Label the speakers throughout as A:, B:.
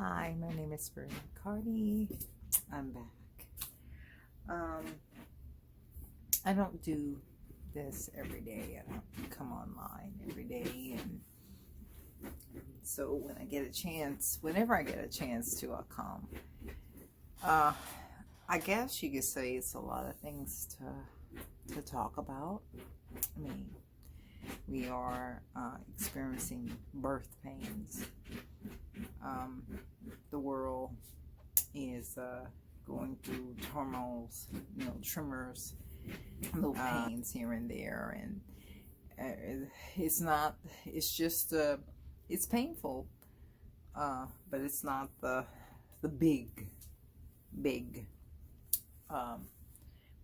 A: Hi, my name is Bernie Cardi. I'm back. I don't do this every day. I don't come online every day, and so when I get a chance, whenever I get a chance to, I'll come. I guess you could say it's a lot of things to talk about. I mean, we are experiencing birth pains. The world is going through turmoils, tremors, little pains here and there, and it's just it's painful, but it's not the big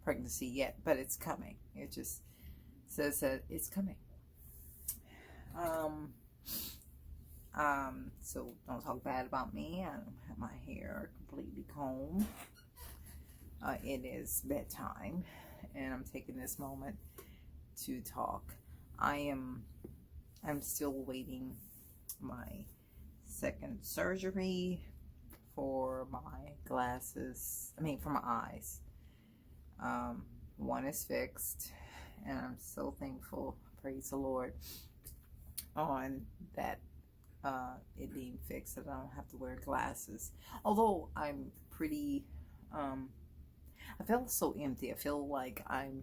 A: pregnancy yet, but it's coming. It just says that it's coming. So don't talk bad about me. I don't have my hair completely combed. It is bedtime, and I'm taking this moment to talk. I'm still waiting my second surgery for my glasses. For my eyes. One is fixed, and I'm so thankful, praise the Lord, on that. It being fixed, that I don't have to wear glasses. Although I'm pretty, I feel so empty. I feel like I've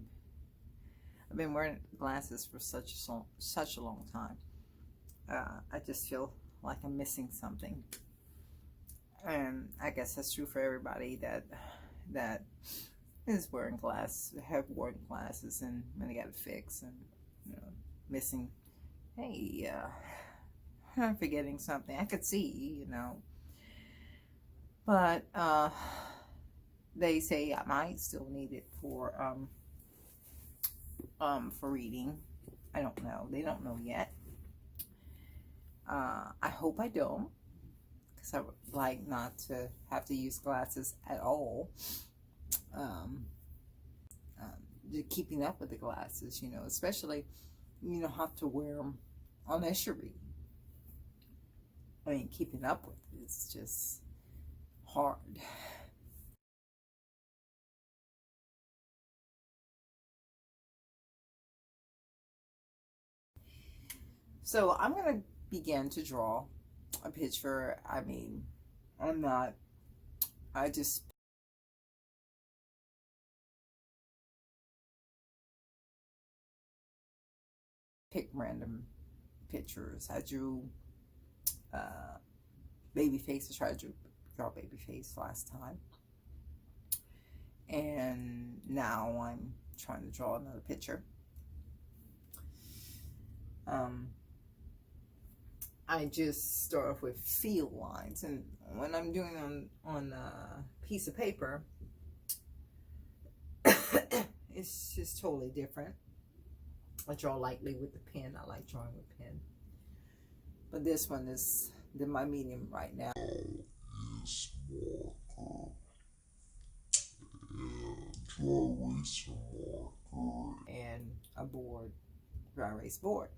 A: been wearing glasses for such a long time. I just feel like I'm missing something, and I guess that's true for everybody that is wearing glasses, have worn glasses, and when they got it fixed, and missing. Hey, I'm forgetting something. I could see, but they say I might still need it for reading. I don't know. They don't know yet. I hope I don't, because I would like not to have to use glasses at all. Keeping up with the glasses, especially you don't have to wear them unless you read. Keeping up with it's just hard. So I'm going to begin to draw a picture. I just pick random pictures. I drew baby face. I tried to draw baby face last time, and now I'm trying to draw another picture. I just start off with field lines, and when I'm doing on a piece of paper, it's just totally different. I draw lightly with the pen. I like drawing with pen. But this one is my medium right now. Is marker and dry eraser marker and a board, dry erase board.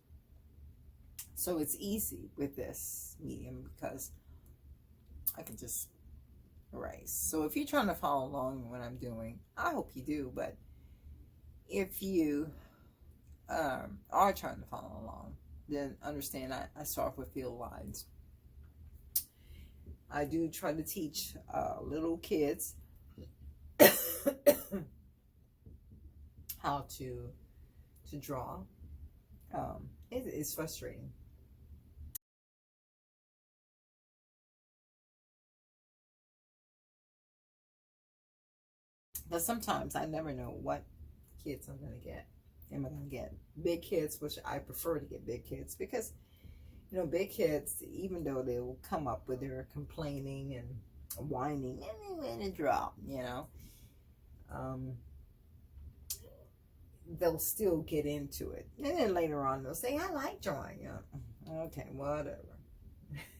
A: So it's easy with this medium because I can just erase. So if you're trying to follow along what I'm doing, I hope you do. But if you are trying to follow along, then understand I start with field lines. I do try to teach little kids how to draw. It's frustrating. But sometimes I never know what kids I'm going to get. Am I going to get big kids, which I prefer to get big kids, because big kids, even though they will come up with their complaining and whining and a drop, they'll still get into it, and then later on they'll say, I like drawing. Okay, whatever.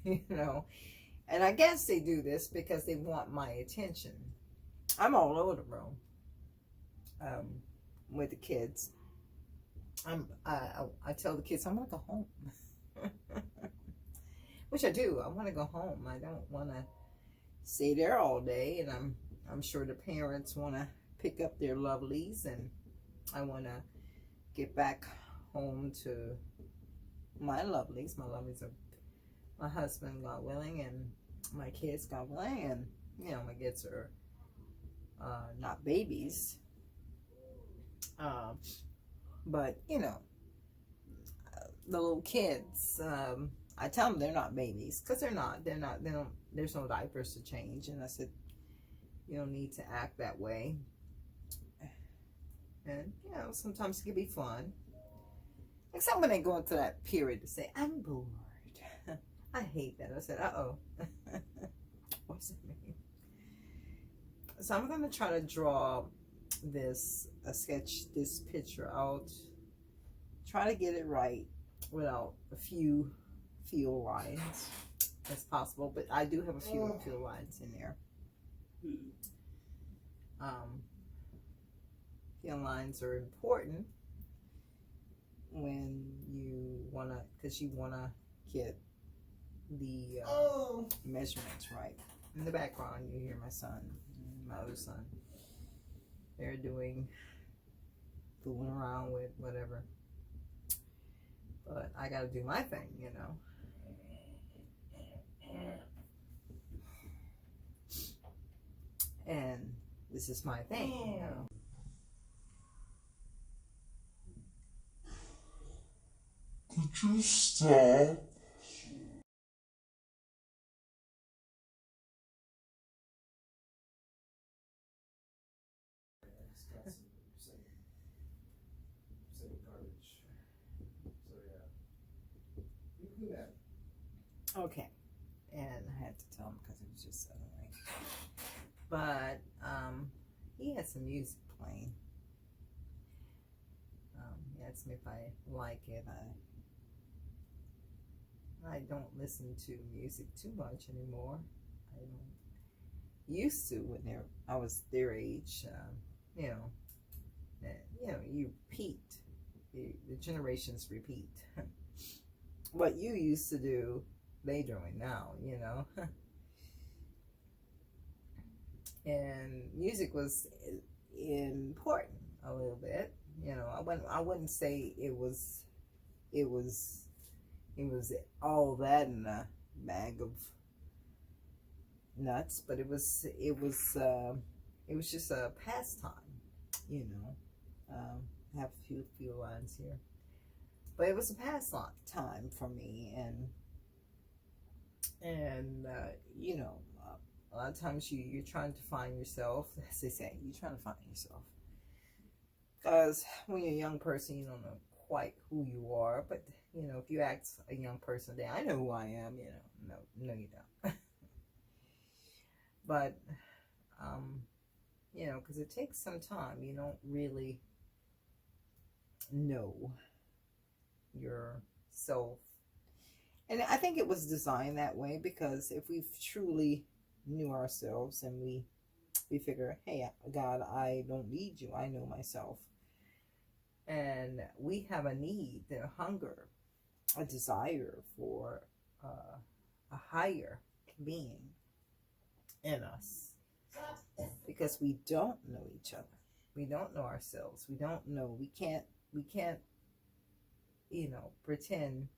A: And I guess they do this because they want my attention. I'm all over the room with the kids. I tell the kids I'm gonna go home. which I do. I want to go home. I don't want to stay there all day, and I'm sure the parents want to pick up their lovelies, and I want to get back home to my lovelies. My lovelies are my husband, God willing, and my kids, God willing, and you know, my kids are not babies, but you know, the little kids. I tell them they're not babies because they're not. They don't. There's no diapers to change, and I said, you don't need to act that way. And you know, sometimes it can be fun. Except when they go into that period to say, I'm bored. I hate that. I said, uh-oh. What's that mean? So I'm going to try to draw sketch this picture out. Try to get it right without a few field lines as possible. But I do have a few field lines in there. Field lines are important when you want to, because you want to get the measurements right. In the background, you hear my son, my other son. They're fooling around with whatever. But I got to do my thing, you know. And this is my thing, you know.
B: Could you stop?
A: Okay, and I had to tell him because it was just annoying. But he had some music playing. He asked me if I like it. I don't listen to music too much anymore. I don't used to when I was their age. You know, you repeat. The generations repeat. What you used to do, they doing now, you know. And music was important a little bit, you know. I wouldn't say it was all that in a bag of nuts, but it was just a pastime, you know. I have a few lines here, but it was a pastime for me, and you know, a lot of times you're trying to find yourself, as they say, you're trying to find yourself, because when you're a young person, you don't know quite who you are. But you know, if you ask a young person today, I know who I am, you know. No you don't. But you know, because it takes some time. You don't really know yourself. And I think it was designed that way, because if we truly knew ourselves and we figure, hey, God, I don't need you. I know myself. And we have a need, a hunger, a desire for a higher being in us, because we don't know each other. We don't know ourselves. We don't know. We can't, you know, pretend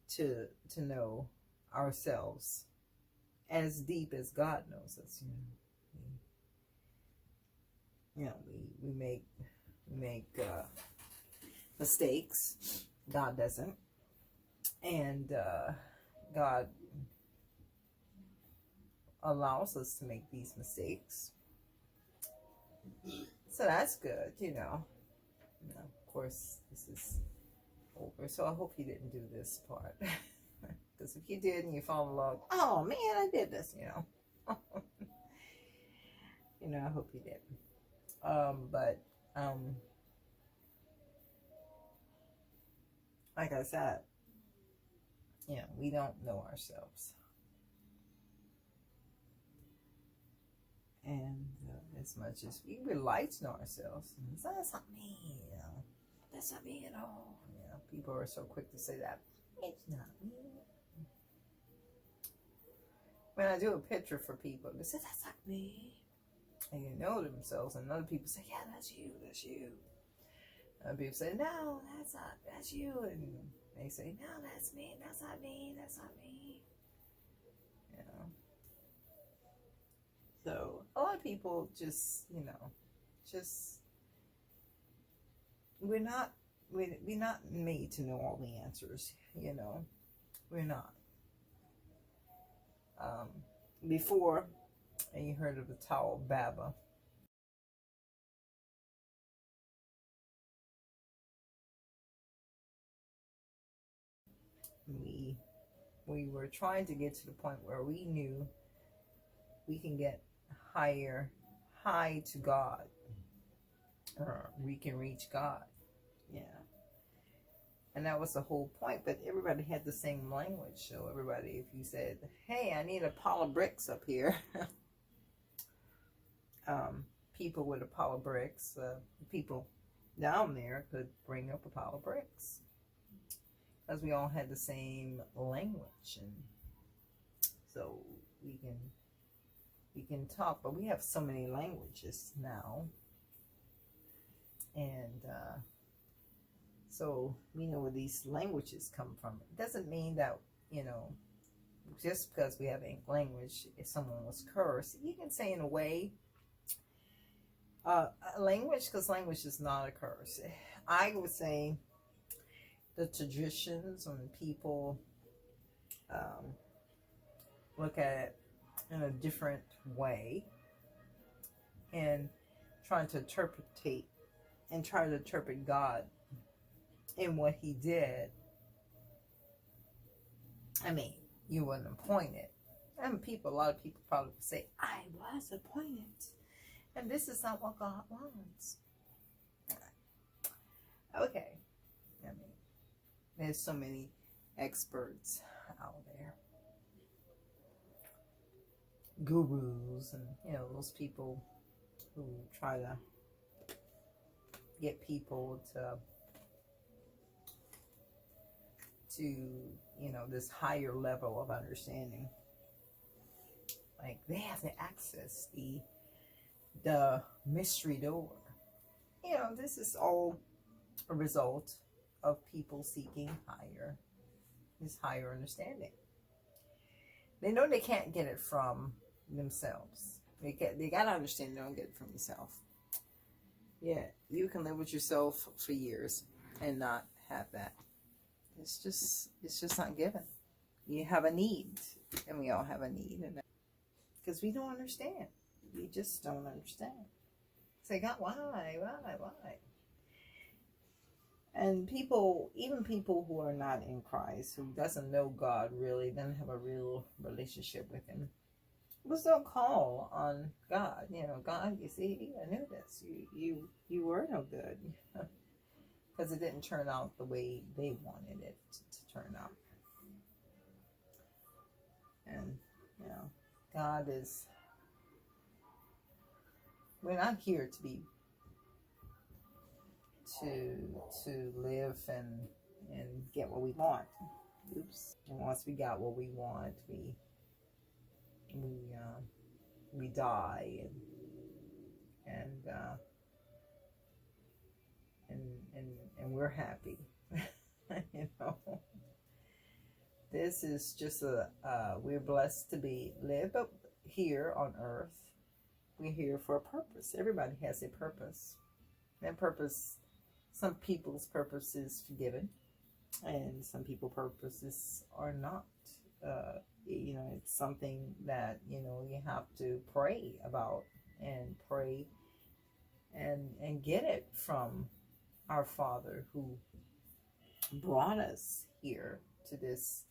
A: to know ourselves as deep as God knows us. You know, we make mistakes. God doesn't, and God allows us to make these mistakes. So that's good, you know. Of course, this is over, so I hope you didn't do this part. Because if you did and you follow along, oh man, I did this, you know. You know, I hope you did. But like I said, you know, we don't know ourselves. And as much as we would like to know ourselves, that's not me, you know. That's not me at all. You know, people are so quick to say that. It's not me. when I do a picture for people, they say, that's not me. And you know themselves, and other people say, yeah, that's you, that's you. And people say, no, that's you. And they say, no, that's me, that's not me, that's not me. You know. So a lot of people just, we're not made to know all the answers, We're not. Before, and you heard of the Tower of Babel. We were trying to get to the point where we knew we can get high to God, or we can reach God. Yeah. And that was the whole point, but everybody had the same language. So everybody, if you said, hey, I need a pile of bricks up here, people with a pile of bricks, people down there could bring up a pile of bricks, because we all had the same language. And so we can talk, but we have so many languages now. And so we know where these languages come from. It doesn't mean that, just because we have English language, if someone was cursed, you can say in a way, language, because language is not a curse. I would say the traditions, when people look at it in a different way and try to interpret God in what he did. I mean, you weren't appointed. And a lot of people probably would say, I was appointed. And this is not what God wants. Okay. I mean, there's so many experts out there. Gurus and, those people who try to get people to this higher level of understanding. Like they have to access the mystery door. This is all a result of people seeking this higher understanding. They know they can't get it from themselves. They got to understand they don't get it from yourself. Yeah, you can live with yourself for years and not have that. It's just not given. You have a need, and we all have a need, and because we don't understand. We just don't understand. Say, God, why? And even people who are not in Christ, who doesn't know God really, doesn't have a real relationship with him, will still call on God. God, you see, I knew this. You were no good. Because it didn't turn out the way they wanted it to turn out. And, God is, we're not here to live and get what we want. Oops. And once we got what we want, we die and we're happy. This is just we're blessed to live here on earth. We're here for a purpose. Everybody has a purpose. That purpose, some people's purpose is forgiven, and some people's purposes are not. It's something that you have to pray about and pray and get it from our Father who brought us here to this.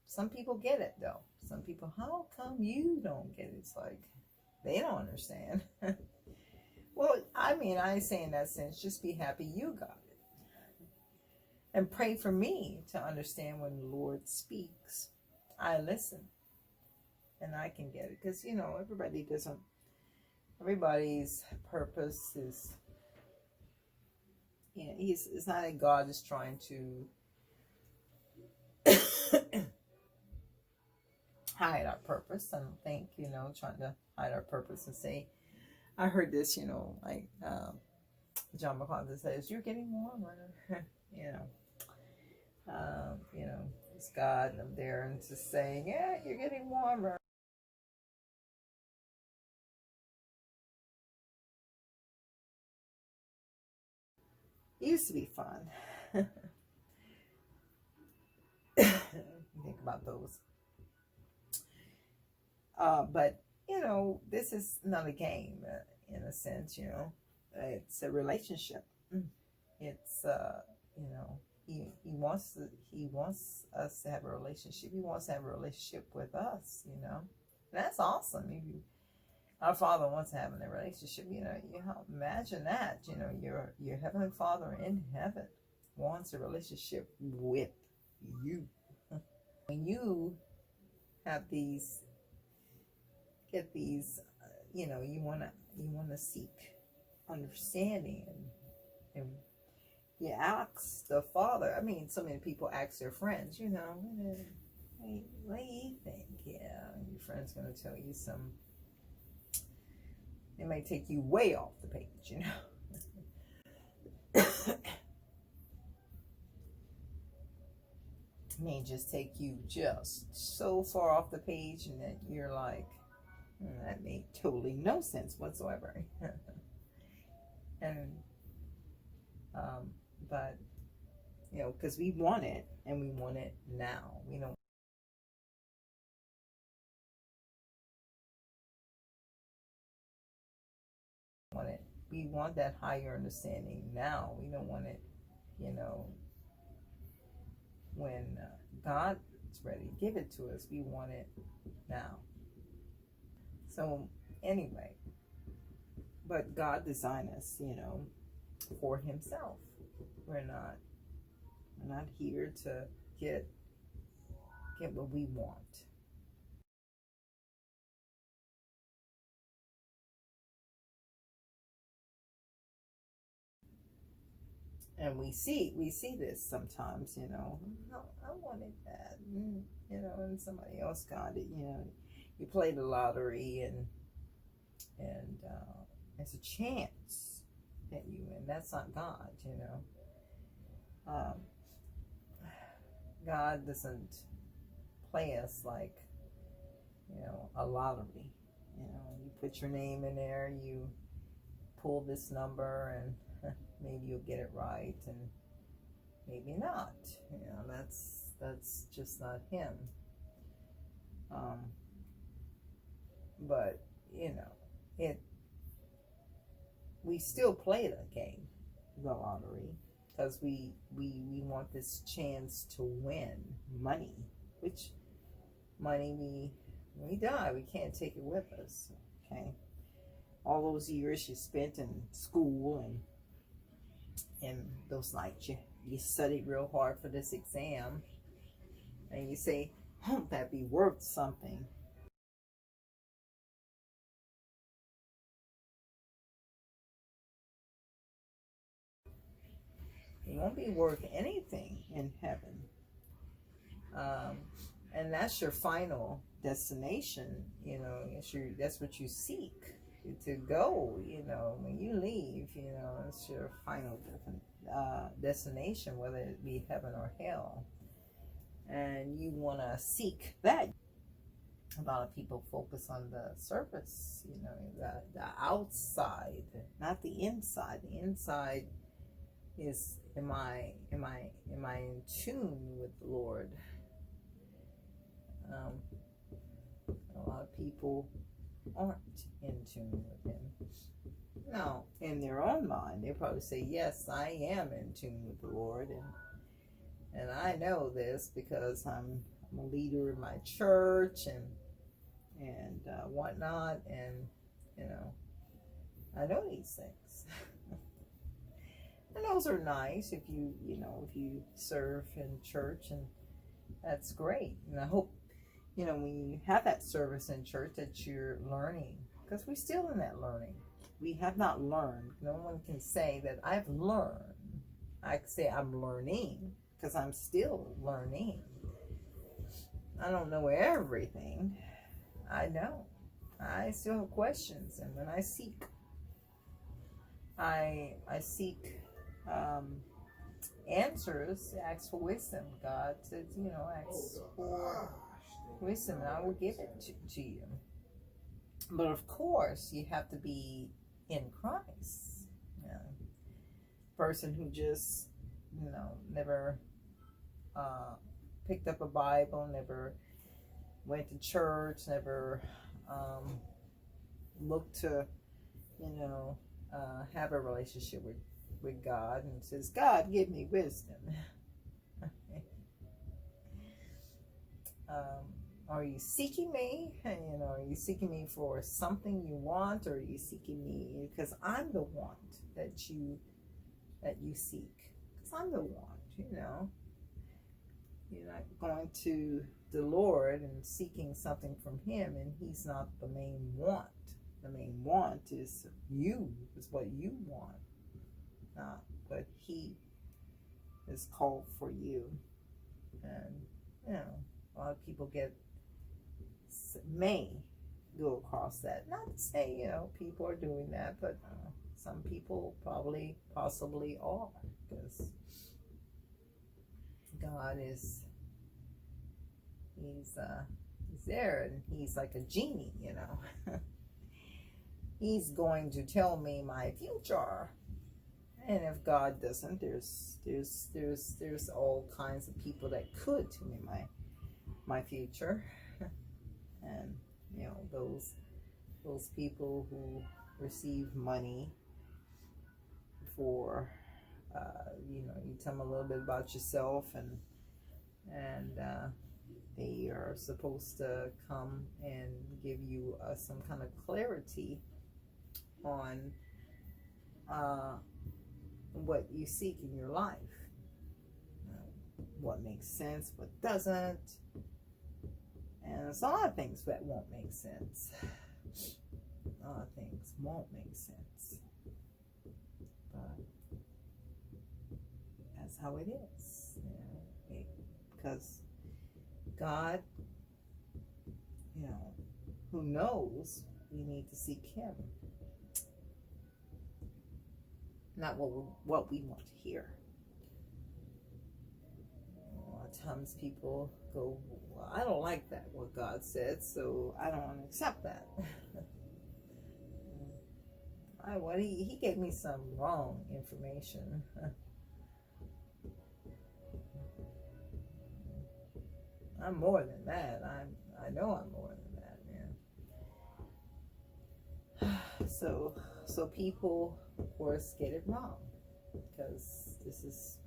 A: Some people get it though. Some people, how come you don't get it? It's like they don't understand. Well, I say in that sense, just be happy you got it. And pray for me to understand when the Lord speaks. I listen. And I can get it. Because, everybody's purpose is, it's not that God is trying to hide our purpose. I don't think, trying to hide our purpose and say, I heard this, like John MacArthur says, you're getting warmer, you know, it's God up there and just saying, yeah, you're getting warmer. It used to be fun. Think about those. But, this is not a game in a sense, it's a relationship. It's, he wants us to have a relationship. He wants to have a relationship with us, That's awesome. Our Father wants to have a relationship, imagine that, your Heavenly Father in heaven wants a relationship with you. When you have get these, you want to seek understanding, and you ask the Father. I mean, so many people ask their friends, hey, what do you think? Yeah, and your friend's going to tell you it may take you way off the page, It may just take you just so far off the page, and that you're like, that made totally no sense whatsoever. And but because we want it, and we want it now. We don't want it. We want that higher understanding now. We don't want it, when God's ready to give it to us. We want it now. So anyway, but God designed us, for Himself. We're not here to get what we want. And we see this sometimes, I wanted that, and somebody else got it, You play the lottery, and it's a chance that you win. That's not God, God doesn't play us like, a lottery. You put your name in there, you pull this number, and maybe you'll get it right, and maybe not. That's just not Him. But we still play the game, the lottery, because we want this chance to win money, which money when we die, we can't take it with us. Okay, all those years you spent in school, and those nights you studied real hard for this exam, and you say, won't that be worth something? It won't be worth anything in heaven. And that's your final destination, that's what you seek to go, when you leave, it's your final destination, whether it be heaven or hell. And you want to seek that. A lot of people focus on the surface, the outside, not the inside. The inside is, am I in tune with the Lord? A lot of people aren't in tune with Him. Now, in their own mind, they probably say, yes, I am in tune with the Lord, and I know this because I'm a leader in my church, and whatnot, and I know these things. And those are nice if you serve in church, and that's great. And I hope when you have that service in church that you're learning, because we're still in that learning. We have not learned. No one can say that I've learned. I can say I'm learning, because I'm still learning. I don't know everything. I don't. I still have questions, and when I seek, I seek answers. Ask for wisdom. God says, ask for wisdom, and I will give it to you. But of course, you have to be in Christ. Person who just, never picked up a Bible, never went to church, never looked to, have a relationship with God, and says, God, give me wisdom. Are you seeking me? Are you seeking me for something you want, or are you seeking me because I'm the one that you seek? Because I'm the one, You're not going to the Lord and seeking something from Him, and He's not the main want. The main want is what you want, not what He has called for you. And, a lot of people may go across that. Not to say, people are doing that, but some people possibly are, because God He's there, and He's like a genie, He's going to tell me my future. And if God doesn't, there's all kinds of people that could tell me my future. And those people who receive money for you tell them a little bit about yourself, and they are supposed to come and give you some kind of clarity on what you seek in your life, what makes sense, what doesn't. And there's a lot of things that won't make sense. A lot of things won't make sense. But that's how it is. Because God, who knows, we need to seek Him. Not what we want to hear. A lot of times people go, well, I don't like that, what God said, so I don't want to accept that. He gave me some wrong information. I'm more than that. I know I'm more than that, man. So people, of course, get it wrong, because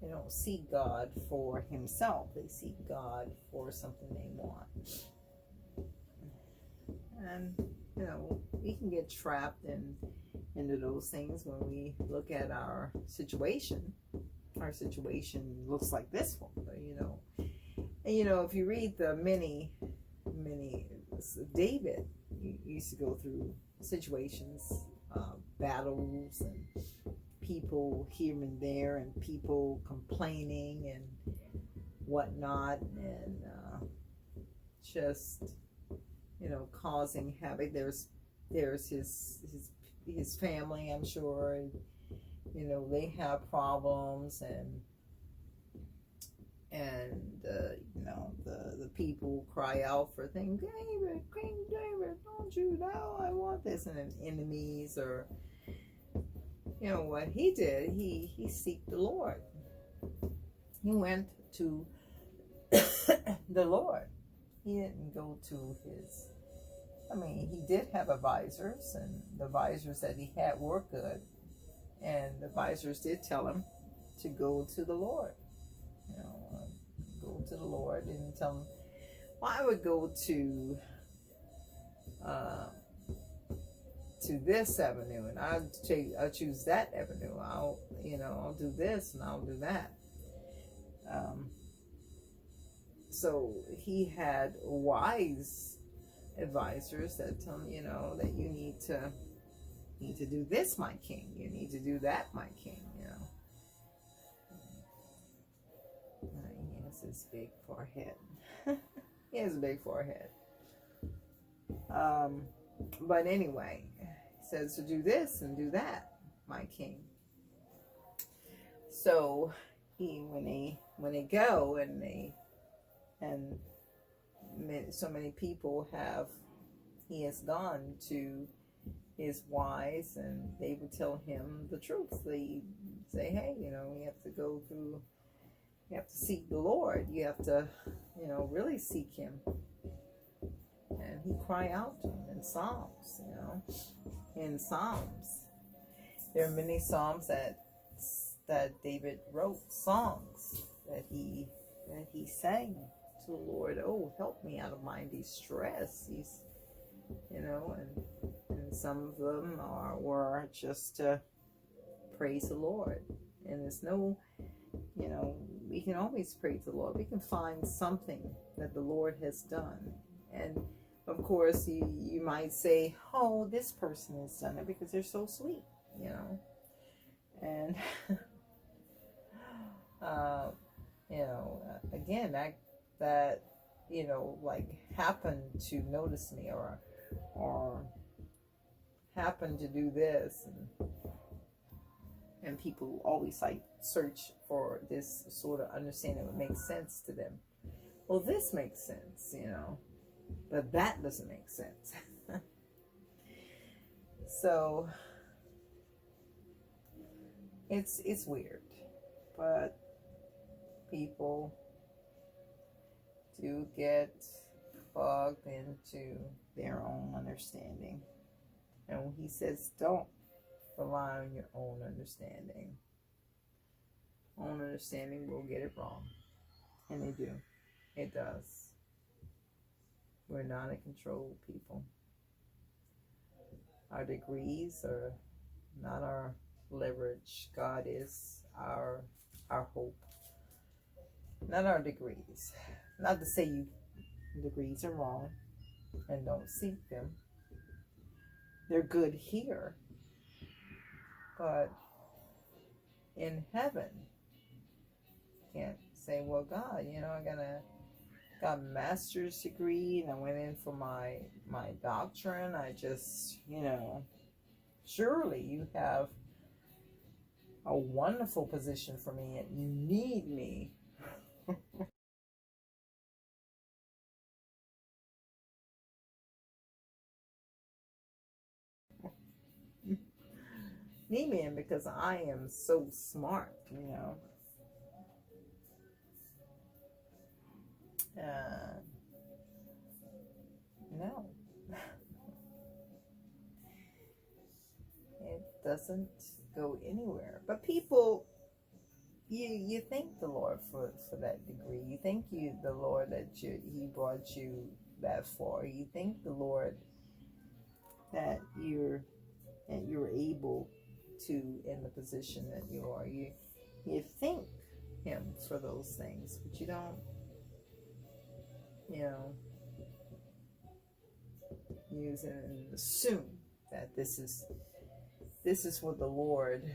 A: they don't seek God for Himself. They seek God for something they want. And, we can get trapped into those things when we look at our situation. Our situation looks like this one, but, and, if you read the many David used to go through situations, battles, and people here and there, and people complaining and whatnot, and just causing havoc. There's his family, I'm sure, and, they have problems, and the people cry out for things. David, King David, don't you know I want this? And then enemies, or what he did, he seeked the Lord. He went to the Lord. He didn't go to he did have advisors, and the advisors that he had were good, and the advisors did tell him to go to the Lord. Go to the Lord and tell him, well, I would go to this avenue, and I'll choose that avenue. I'll do this and I'll do that. So he had wise advisors that tell him, that you need to do this, my king. You need to do that, my king. his big forehead. He has a big forehead. But anyway, he says to do this and do that, my king. So when they go and so many people he has gone to his wise, and they would tell him the truth. They say, hey, you have to seek the Lord. You have to, really seek him. And he cry out to him in Psalms, in Psalms. There are many Psalms that David wrote, songs that he sang to the Lord. Oh, help me out of my distress. And some of them were just to praise the Lord. And there's no, we can always praise the Lord. We can find something that the Lord has done. And of course, you might say, oh, this person has done it because they're so sweet, And, again, that like happened to notice me or happened to do this, and people always like search for this sort of understanding that makes sense to them. Well, this makes sense, but that doesn't make sense. So it's weird, but people do get bogged into their own understanding. And when he says, don't rely on your own understanding. Own understanding will get it wrong. And they do. It does. We're not in control, people. Our degrees are not our leverage. God is our hope. Not our degrees. Not to say degrees are wrong and don't seek them. They're good here. But in heaven, can't say, well, God, I got a master's degree and I went in for my doctrine. I just, surely you have a wonderful position for me and you need me. Need me in because I am so smart, No. It doesn't go anywhere. But people, you thank the Lord for that degree. You thank the Lord that he brought you that far. You thank the Lord that you're able to in the position that you are. You thank him for those things, but you don't, use it and assume that this is what the Lord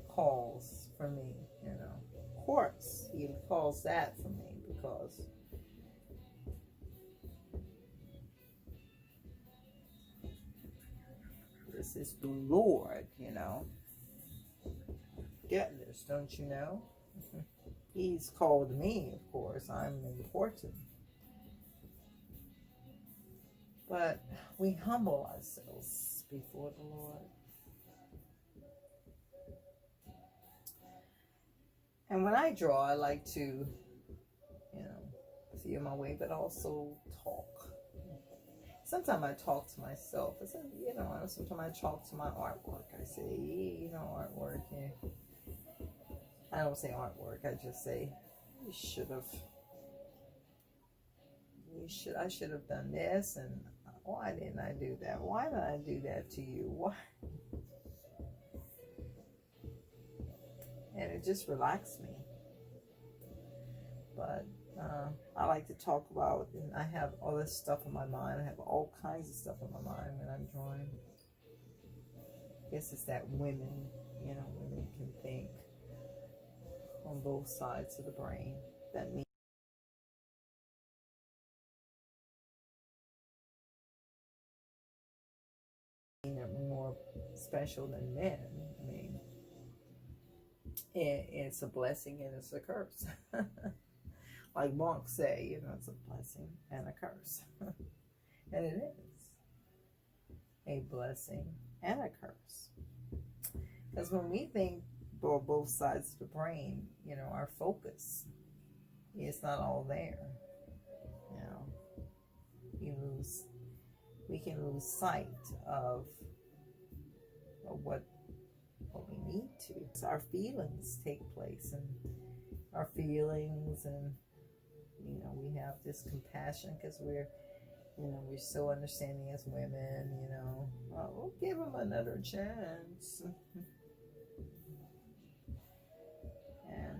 A: calls for me, Of course, he calls that for me because this is the Lord, Get this, don't you know? He's called me, of course. I'm important. But we humble ourselves before the Lord. And when I draw, I like to, feel my way, but also talk. Sometimes I talk to myself. I said, sometimes I talk to my artwork. I say, artwork. Yeah. I don't say artwork. I just say, I should have done this, and why didn't I do that? Why did I do that to you? Why? And it just relaxed me. But I like to talk about, and I have all this stuff in my mind. I have all kinds of stuff in my mind when I'm drawing. I guess it's that women can think, on both sides of the brain. That means they're more special than men. I mean, it's a blessing and it's a curse. Like monks say, you know, it's a blessing and a curse. And it is a blessing and a curse. Because when we think for both sides of the brain, you know, our focus is not all there. You know, we can lose sight of what we need to. So our feelings take place, and our feelings, and you know, we have this compassion because we're so understanding as women. You know, we'll give them another chance. And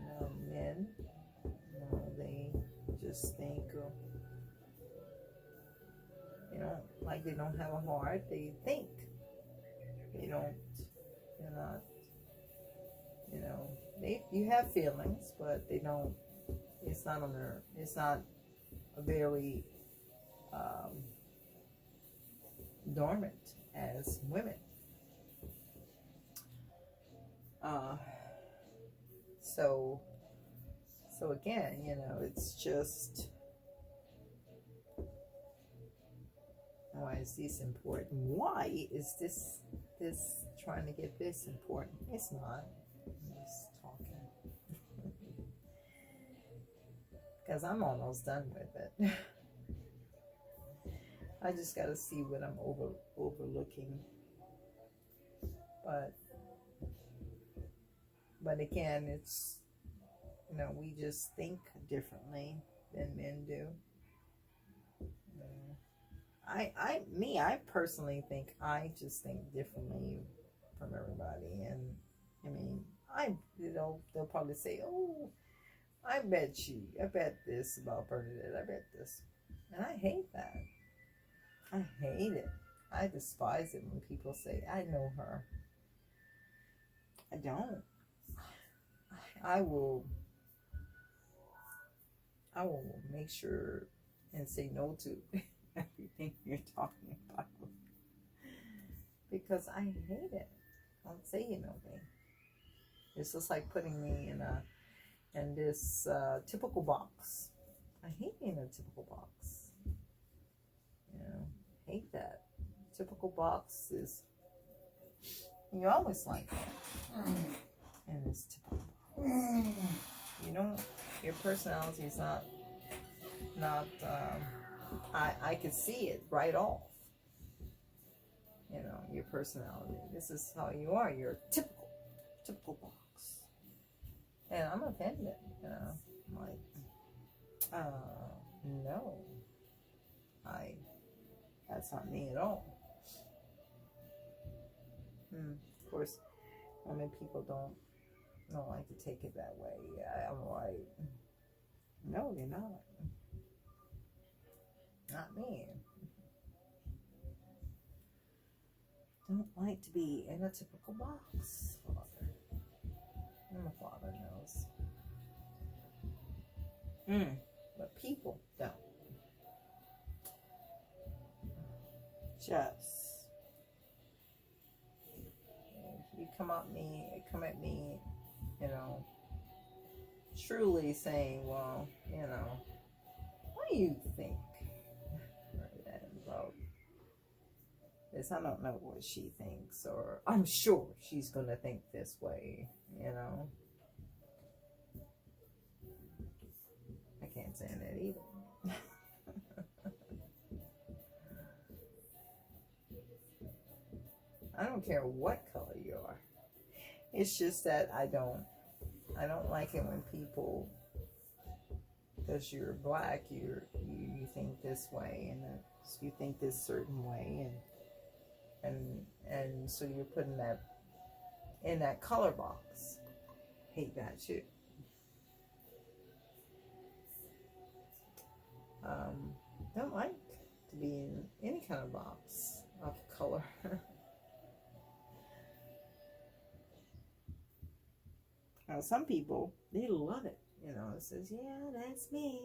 A: men, they just think, you know, like they don't have a heart. They think. They don't. They're not. You know, you have feelings, but they don't. It's not on their. It's not a very dormant as women. So again, you know, it's just, why is this important? Why is this trying to get this important? It's not. I'm just talking. Because I'm almost done with it. I just got to see what I'm overlooking. But again, it's, you know, we just think differently than men do. I personally think I just think differently from everybody. And I mean, they'll probably say, oh, I bet this about Bernadette. I bet this. And I hate that. I hate it. I despise it when people say, I know her. I don't. I will make sure and say no to everything you're talking about. Because I hate it. Don't say you know me. It's just like putting me in this typical box. I hate being in a typical box. You know, hate that. Typical box is, you always like that. And it's typical box. You don't, your personality is not I could see it right off. You know, your personality. This is how you are. You're a typical box. And I'm offended, you know. I'm like, no. That's not me at all. Of course, women people don't like to take it that way. I'm like, no, they're not. Not me. Don't like to be in a typical box, Father. And the Father knows. But people don't. Just, you come at me, you know, truly saying, well, you know, what do you think about this? I don't know what she thinks, or I'm sure she's going to think this way, you know. I can't stand that either. I don't care what color you are. It's just that I don't like it when people, because you're black, you think this way, and you think this certain way, and so you're putting that in that color box. Hate that too. Don't like to be in any kind of box of color. Now, some people, they love it. You know, it says, yeah, that's me.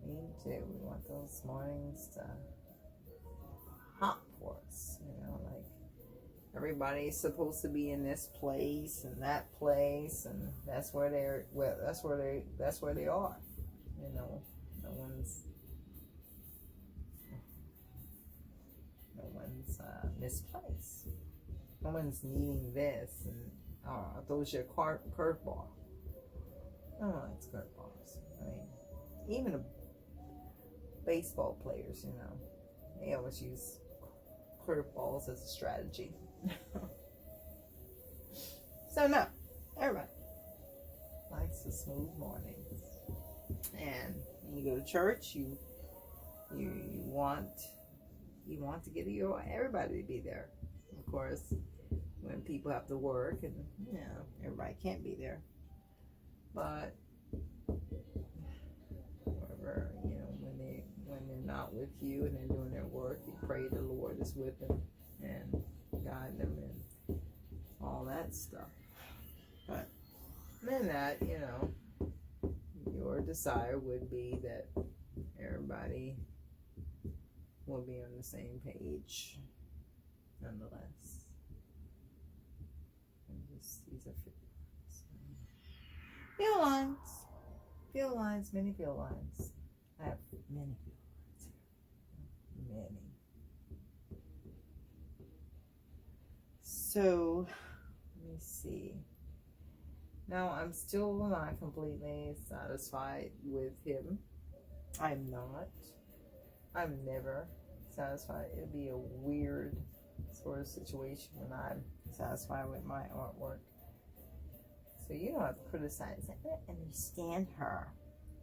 A: Me too. We want those mornings to hop for us. You know, like everybody's supposed to be in this place and that place, and that's where they're. Well, that's where they are. You know, no one's misplaced. No one's needing this, and those are curveball. No one likes curveballs. I mean, even baseball players, you know, they always use curveballs as a strategy. So no, everybody likes the smooth mornings, and when you go to church, you want to get everybody to be there. Of course, when people have to work, and you know, everybody can't be there, but whatever, you know, when they're not with you and they're doing their work, you pray the Lord is with them and guide them and all that stuff. But then that, you know, your desire would be that everybody will be on the same page nonetheless. And these are field lines, many field lines. I have many field lines here. Many. So, let me see. Now, I'm still not completely satisfied with him. I'm not. I'm never satisfied. It'd be a weird sort of situation when I'm satisfied with my artwork. So you don't have to criticize. I don't understand her.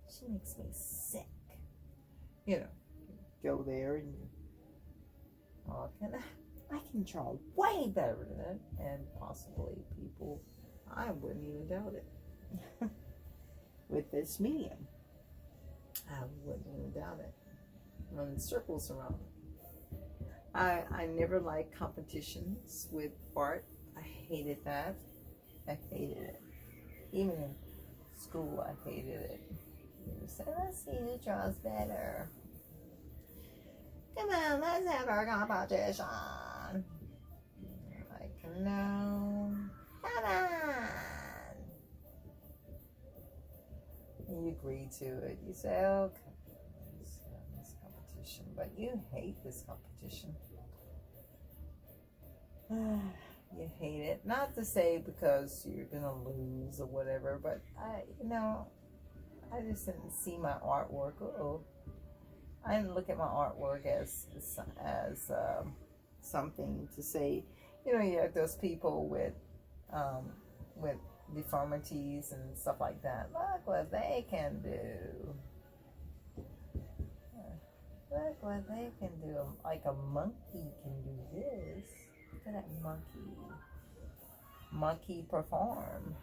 A: She makes me sick. You know, go there and I can draw way better than it, and possibly people, I wouldn't even doubt it. With this medium, I wouldn't even doubt it. Run circles around it. I never liked competitions with art. I hated that. I hated it. Even in school, I hated it. You say, let's see who draws better. Come on, let's have our competition. Like, no. Come on. And you agree to it. You say, okay, this competition. But you hate this competition. You hate it. Not to say because you're going to lose or whatever, but I just didn't see my artwork. I didn't look at my artwork as something to say. You know, you have those people with deformities and stuff like that. Look what they can do. Look what they can do. Like a monkey can do this. Look at that monkey. Monkey perform.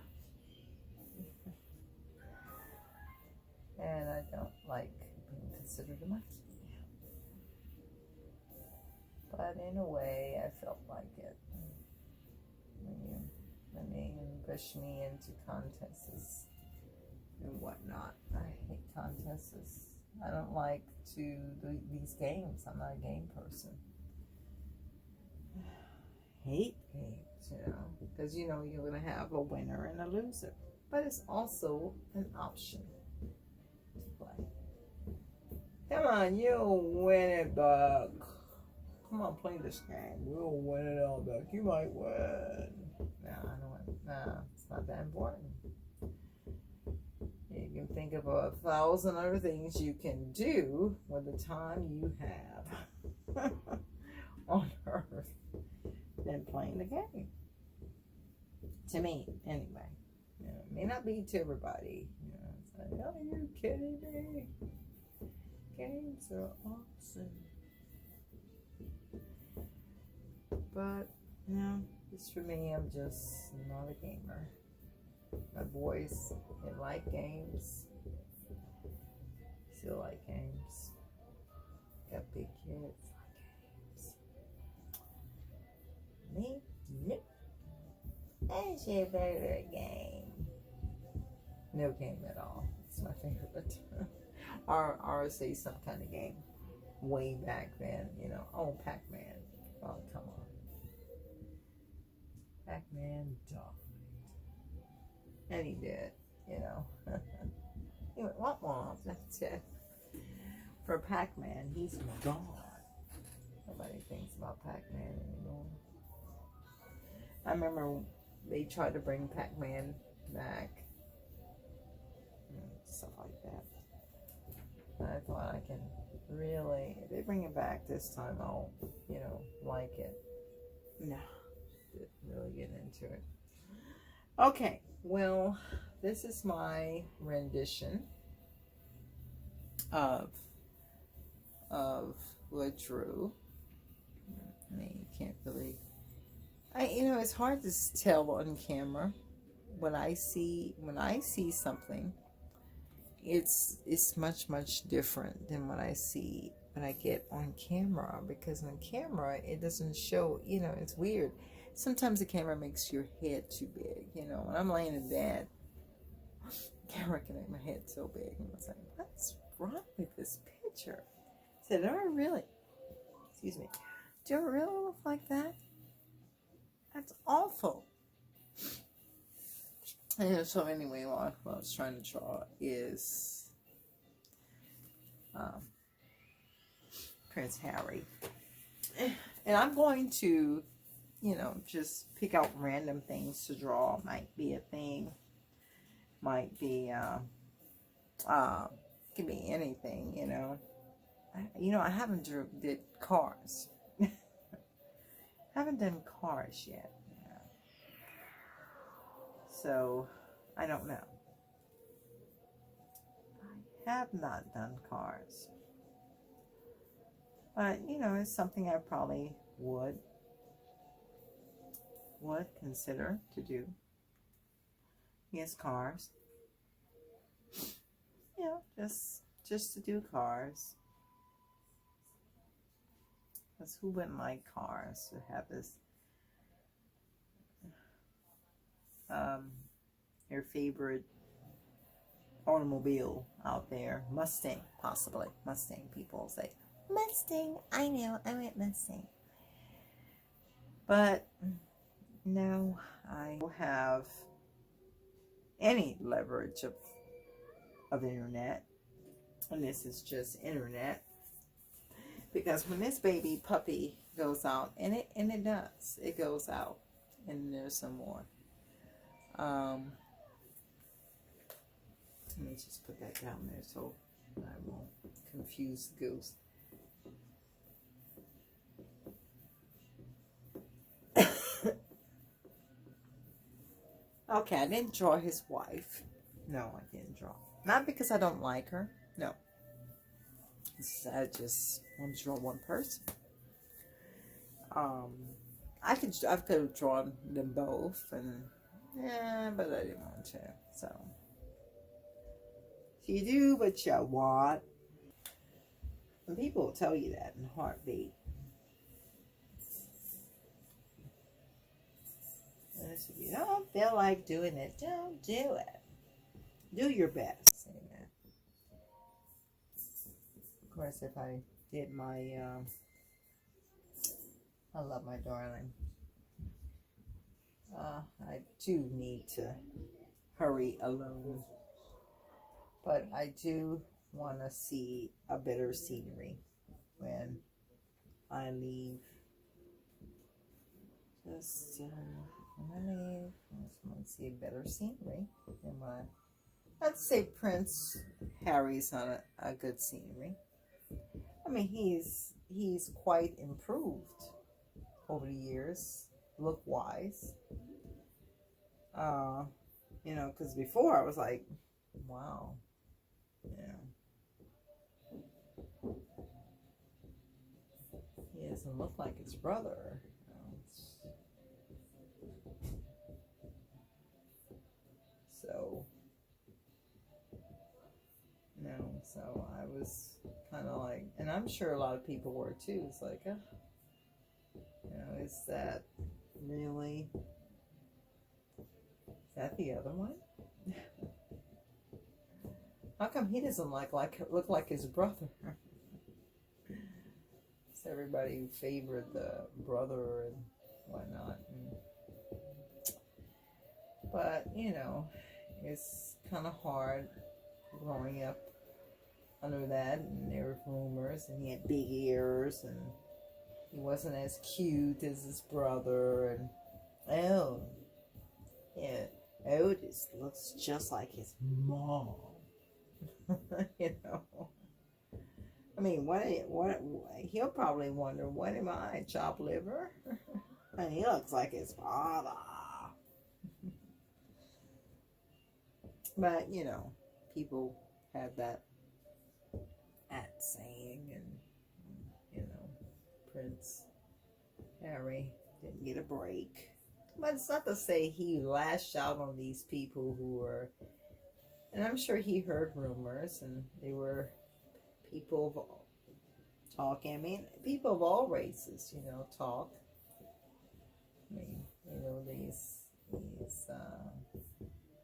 A: And I don't like being considered a monkey. But in a way, I felt like it. When they push me into contests and whatnot. I hate contests. I don't like to do these games. I'm not a game person. Hate games, you know, because you know you're going to have a winner and a loser. But it's also an option to play. Come on, you'll win it back. Come on, play this game. We'll win it all back. You might win. No, it's not that important. You can think of 1,000 other things you can do with the time you have on Earth than playing the game. To me, anyway. You know, it may not be to everybody. You know, it's like, are you kidding me? Games are awesome. But, no, just for me, I'm just not a gamer. My boys, they like games. Still like games. Got big kids, like games. Me, nope. What's your favorite game? No game at all. It's my favorite. or say some kind of game. Way back then, you know. Oh, Pac-Man. Oh, come on. Pac-Man died. And he did, you know. He went, womp. That's it. For Pac-Man, he's gone. Nobody thinks about Pac-Man anymore. I remember they tried to bring Pac-Man back. Stuff like that. I thought I can really, if they bring it back this time, I'll, you know, like it. No, didn't really get into it. Okay, well, this is my rendition of what I drew. I mean, you can't really, you know, it's hard to tell on camera. When I see something, it's much different than what I get on camera, because on camera it doesn't show, you know, it's weird. Sometimes the camera makes your head too big, you know. When I'm laying in bed, the camera can make my head so big, and I was like, what's wrong with this picture? I said, do I really look like that? That's awful. And so anyway, what I was trying to draw is Prince Harry. And I'm going to, you know, just pick out random things to draw. Might be a thing. Might be, could be anything, you know. I haven't did cars. Haven't done cars yet. So, I don't know. I have not done cars. But, you know, it's something I probably would consider to do. Yes, cars. You know, just to do cars. Because who wouldn't like cars? To have this your favorite automobile out there. Mustang, possibly. Mustang, people say. Mustang, I know, I went Mustang. But no, I don't have any leverage of internet. And this is just internet. Because when this baby puppy goes out, and it does, it goes out, and there's some more. Let me just put that down there so I won't confuse the goose. Okay, I didn't draw his wife. No, I didn't draw. Not because I don't like her. No. I just want to draw one person. I could have drawn them both, and but I didn't want to. So you do what you want, and people will tell you that in a heartbeat. And if you don't feel like doing it, don't do it. Do your best. Say that. Of course, if I did my, I love my darling. I do need to hurry alone, but I do want to see a better scenery when I leave. Just when I leave, I just want to see a better scenery than what I'd say Prince Harry's on a good scenery. I mean, he's quite improved over the years, look-wise. You know, because before I was like, wow, yeah. He doesn't look like his brother. So, so I was kind of like, and I'm sure a lot of people were too. It's like, is that really that the other one? How come he doesn't look like his brother? So everybody favored the brother and whatnot. But you know, it's kind of hard growing up under that, and there were rumors, and he had big ears, and he wasn't as cute as his brother, and oh, yeah, Otis looks just like his mom. You know, I mean, what he'll probably wonder, what am I, chopped liver? And he looks like his father. But you know, people have that saying, and you know, Prince Harry didn't get a break. But it's not to say he lashed out on these people who were, and I'm sure he heard rumors, and they were people talking. I mean, people of all races, you know, talk. I mean, you know, these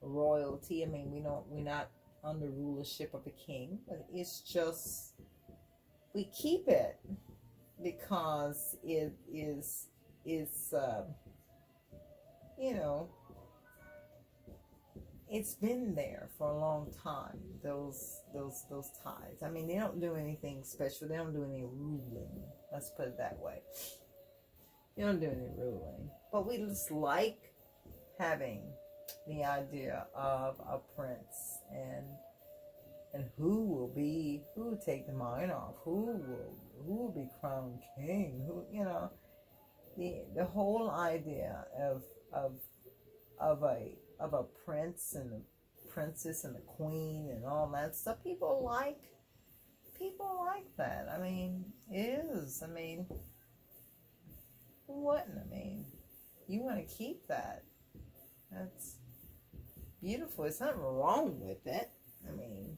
A: royalty. I mean, we're not under rulership of a king, but it's just we keep it because it is you know, it's been there for a long time. Those ties. I mean, they don't do anything special. They don't do any ruling. Let's put it that way. They don't do any ruling, but we just like having the idea of a prince and who will take the mine off, who will be crowned king, who, you know, the whole idea of a prince and a princess and a queen and all that stuff. People like that. I mean, it is. I mean, who wouldn't? I mean, you want to keep that. That's beautiful. There's nothing wrong with it. I mean,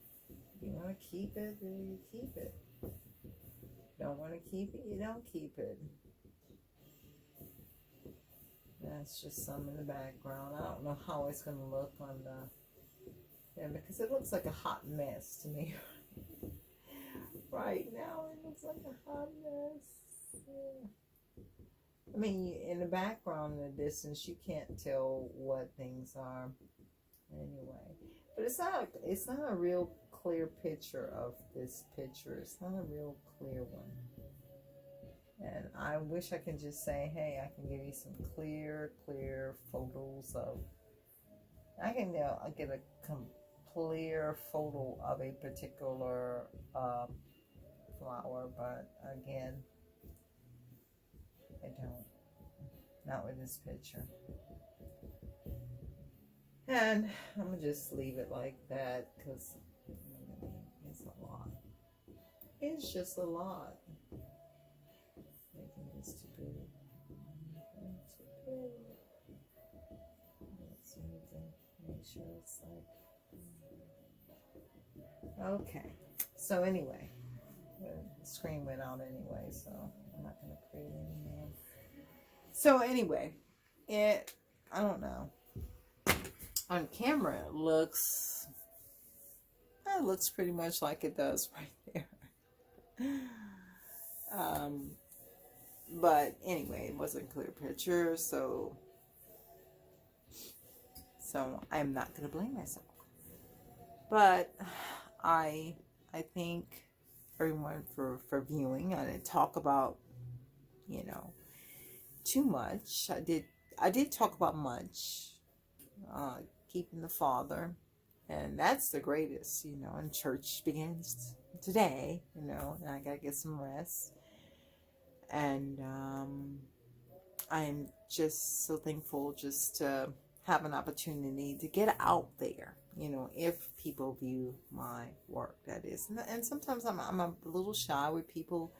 A: you want to keep it, then you keep it. Don't want to keep it, you don't keep it. That's just some in the background. I don't know how it's going to look on the, yeah, because it looks like a hot mess to me. Right now, it looks like a hot mess. Yeah. I mean, in the background, in the distance, you can't tell what things are. Anyway, but it's not a real clear picture of this picture. It's not a real clear one. And I wish I could just say, hey, I can give you some clear photos of. I can get a clear photo of a particular flower, but again, I don't. Not with this picture. And I'm going to just leave it like that because it's a lot. It's just a lot. Making this too big. Too big. Let's see, make sure it's like. Okay. So anyway, the screen went out anyway, so I'm not going to create any more. So anyway, I don't know. On camera, it looks pretty much like it does right there. But anyway, it wasn't a clear picture, so I'm not going to blame myself. But I thank everyone for viewing. I didn't talk about, you know, too much. I did talk about much. Keeping the Father, and that's the greatest, you know, and church begins today, you know, and I gotta get some rest, and I'm just so thankful just to have an opportunity to get out there, you know, if people view my work, that is, and sometimes I'm a little shy with people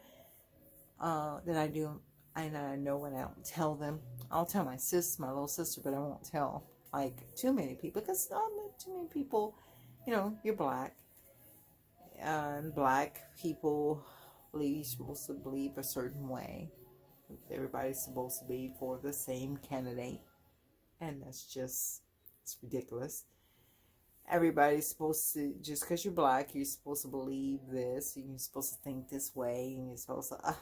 A: that I do, and I know when I don't tell them. I'll tell my little sister, but I won't tell like too many people, because too many people, you know, you're black, and black people believe you're supposed to believe a certain way. Everybody's supposed to be for the same candidate, and that's just It's ridiculous. Everybody's supposed to, just because you're black, you're supposed to believe this, and you're supposed to think this way, and you're supposed to,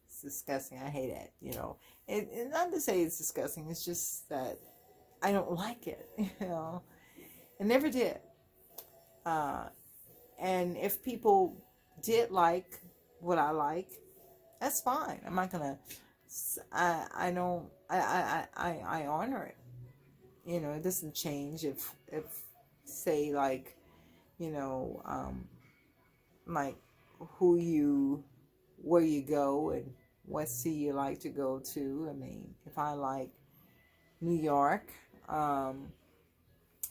A: it's disgusting. I hate it, you know. And not to say it's disgusting, it's just that I don't like it, you know. I never did. And if people did like what I like, that's fine. I'm not gonna, I don't, I honor it. You know, it doesn't change if say like, you know, like where you go and what city you like to go to. I mean, if I like New York, I'm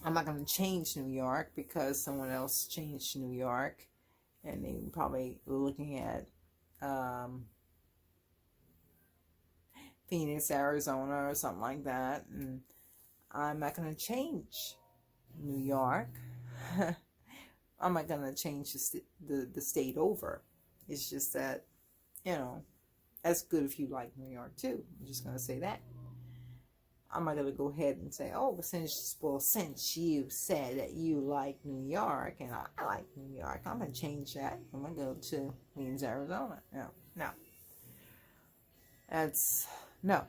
A: not going to change New York because someone else changed New York, and they probably were looking at Phoenix, Arizona, or something like that, and I'm not going to change New York. I'm not going to change the state over. It's just that, you know, that's good if you like New York too. I'm just going to say that. I'm not going to go ahead and say, oh, since you said that you like New York and I like New York, I'm going to change that. I'm going to go to Phoenix, Arizona. No. That's, no.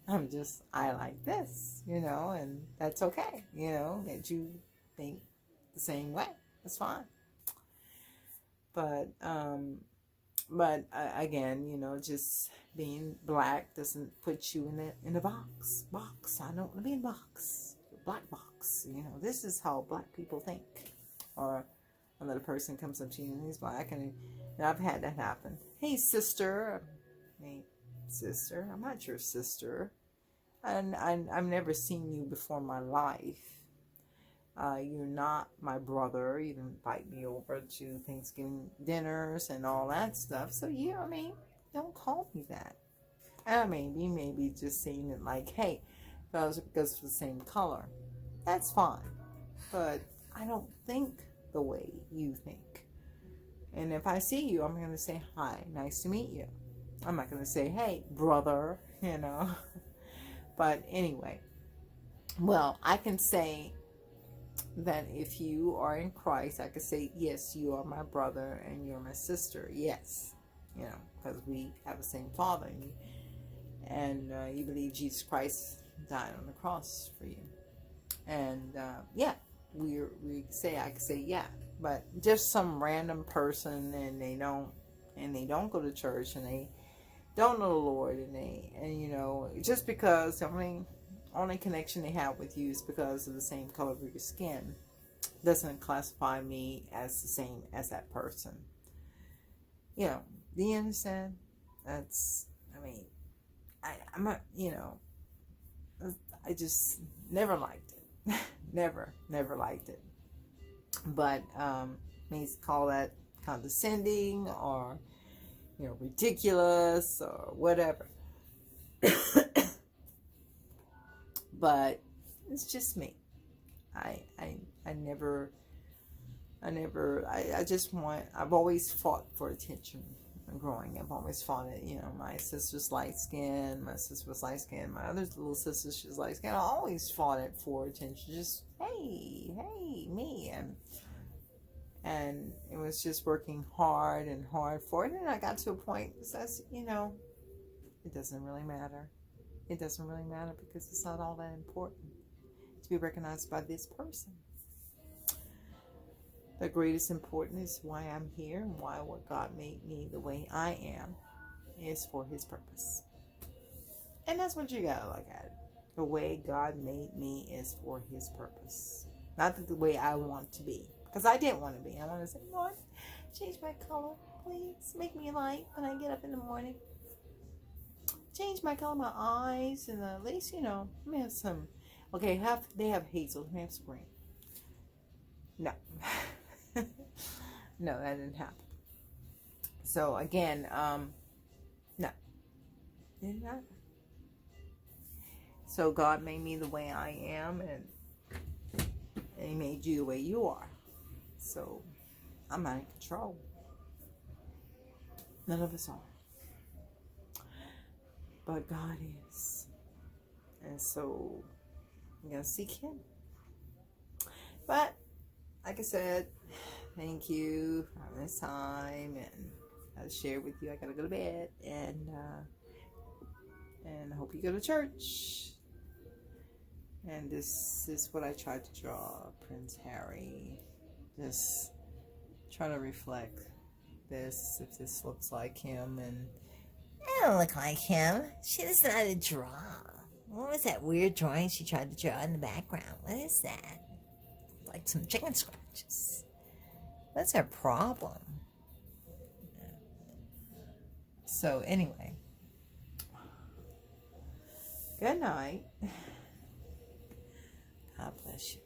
A: I like this, you know, and that's okay, you know, that you think the same way. That's fine. But again, you know, just being black doesn't put you in a box. I don't want to be in a box. Black box. You know, this is how black people think. Or another person comes up to you and he's black, and I've had that happen. Hey, sister. Hey, sister. I'm not your sister. And I've never seen you before in my life. You're not my brother. You didn't invite me over to Thanksgiving dinners and all that stuff. So, yeah, I mean, don't call me that. I mean, you may be just saying it like, hey, because of the same color. That's fine. But I don't think the way you think. And if I see you, I'm going to say, hi, nice to meet you. I'm not going to say, hey, brother, you know. But anyway, well, I can say that if you are in Christ, I could say, yes, you are my brother and you're my sister. Yes, you know, because we have the same Father, and you believe Jesus Christ died on the cross for you. And yeah, I could say yeah, but just some random person, and they don't go to church, and they don't know the Lord, and you know, just because the only connection they have with you is because of the same color of your skin, doesn't classify me as the same as that person. You know, do you understand? I'm not, you know, I just never liked it. never liked it. But may call that condescending or, you know, ridiculous or whatever. But it's just me. I've always fought for attention growing up. I've always fought it. You know, my sister's light skin, my sister was light skin, my other little sister, she's light skin. I always fought it for attention. Just, hey, me. And it was just working hard for it. And I got to a point that says, you know, it doesn't really matter. It doesn't really matter because it's not all that important to be recognized by this person. The greatest importance is why I'm here and why what God made me the way I am is for His purpose. And that's what you gotta look at it. The way God made me is for His purpose. Not the way I want to be. Because I didn't want to be. I want to say, Lord, change my color. Please make me light when I get up in the morning. Change my color, my eyes, and at least, you know, let me have some. Okay, they have hazel. Let me have some green. No. No, that didn't happen. So again, no. It didn't happen. So God made me the way I am, and He made you the way you are. So I'm not in control. None of us are. But God is. And so I'm gonna seek Him. But like I said, thank you for having this time, and I'll share with you. I gotta go to bed, and I hope you go to church. And this is what I tried to draw, Prince Harry. Just try to reflect this, if this looks like him. And
C: I don't look like him. She doesn't know how to draw. What was that weird drawing she tried to draw in the background? What is that? Like some chicken scratches. What's her problem?
A: so anyway, good night.
C: God bless you.